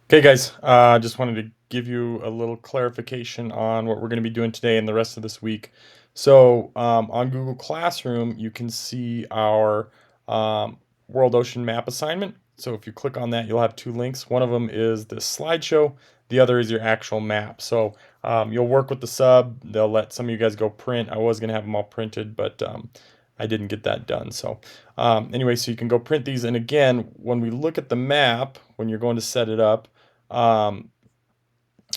Okay, guys, just wanted to give you a little clarification on what we're going to be doing today and the rest of this week. So, on Google Classroom, you can see our World Ocean Map assignment. So, if you click on that, you'll have two links. One of them is the slideshow, the other is your actual map. So, you'll work with the sub. They'll let some of you guys go print. I was going to have them all printed, but I didn't get that done. So, anyway, so you can go print these. And again, when we look at the map, when you're going to set it up, um,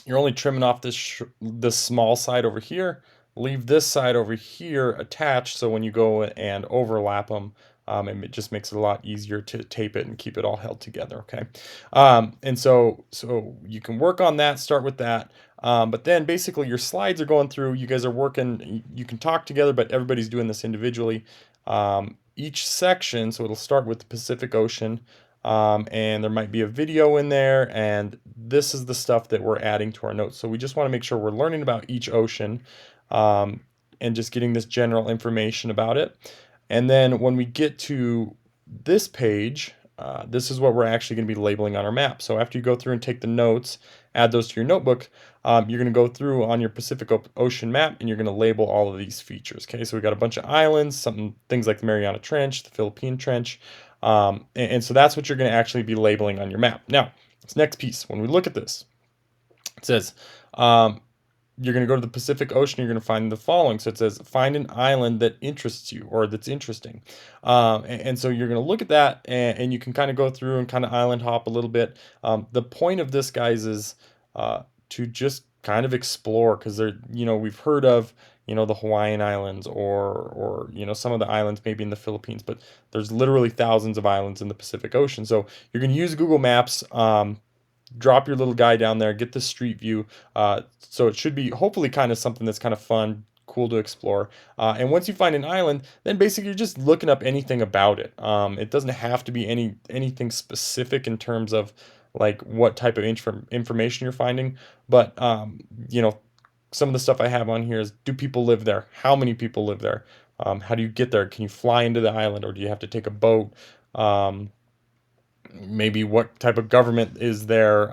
you're only trimming off this small side over here. Leave this side over here attached, so when you go and overlap them, it just makes it a lot easier to tape it and keep it all held together. Okay, and so you can work on that. Start with that. But then basically your slides are going through. You guys are working. You can talk together, but everybody's doing this individually. Each section, so it'll start with the Pacific Ocean. And there might be a video in there, and this is the stuff that we're adding to our notes. So we just want to make sure we're learning about each ocean, um, and just getting this general information about it. And then when we get to this page, this is what we're actually going to be labeling on our map. So after you go through and take the notes, add those to your notebook, you're going to go through on your Pacific Ocean map and you're going to label all of these features. Okay, so we got a bunch of islands, things like the Mariana Trench, the Philippine Trench, and so that's what you're going to actually be labeling on your map. Now, this next piece, when we look at this, it says um, you're going to go to the Pacific Ocean. You're going to find the following. So it says, find an island that interests you or that's interesting. And so you're going to look at that, and you can kind of go through and kind of island hop a little bit. The point of this, guys, is to just kind of explore, because we've heard of, the Hawaiian Islands, or some of the islands maybe in the Philippines, but there's literally thousands of islands in the Pacific Ocean. So you're going to use Google Maps. Drop your little guy down there, get the street view. So it should be hopefully kind of something that's kind of fun, cool to explore. And once you find an island, then basically you're just looking up anything about it. It doesn't have to be anything specific in terms of like what type of information you're finding, but some of the stuff I have on here is, do people live there? How many people live there? How do you get there? Can you fly into the island, or do you have to take a boat? Um, Maybe what type of government is there,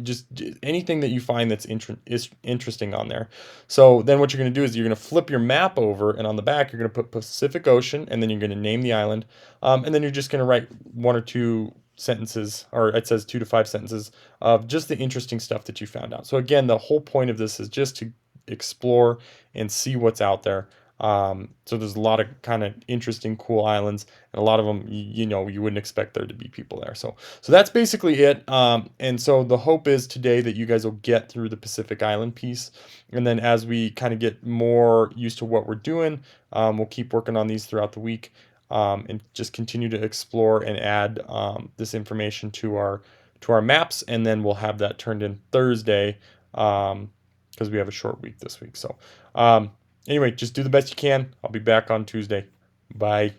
just anything that you find that's is interesting on there. So then what you're going to do is you're going to flip your map over, and on the back you're going to put Pacific Ocean, and then you're going to name the island, and then you're just going to write one or two sentences, or it says 2 to 5 sentences of just the interesting stuff that you found out. So again, the whole point of this is just to explore and see what's out there. So there's a lot of kind of interesting, cool islands, and a lot of them, you wouldn't expect there to be people there. So that's basically it. And so the hope is today that you guys will get through the Pacific Island piece, and then as we kind of get more used to what we're doing, we'll keep working on these throughout the week, and just continue to explore and add this information to our maps, and then we'll have that turned in Thursday, because we have a short week this week. So. Anyway, just do the best you can. I'll be back on Tuesday. Bye.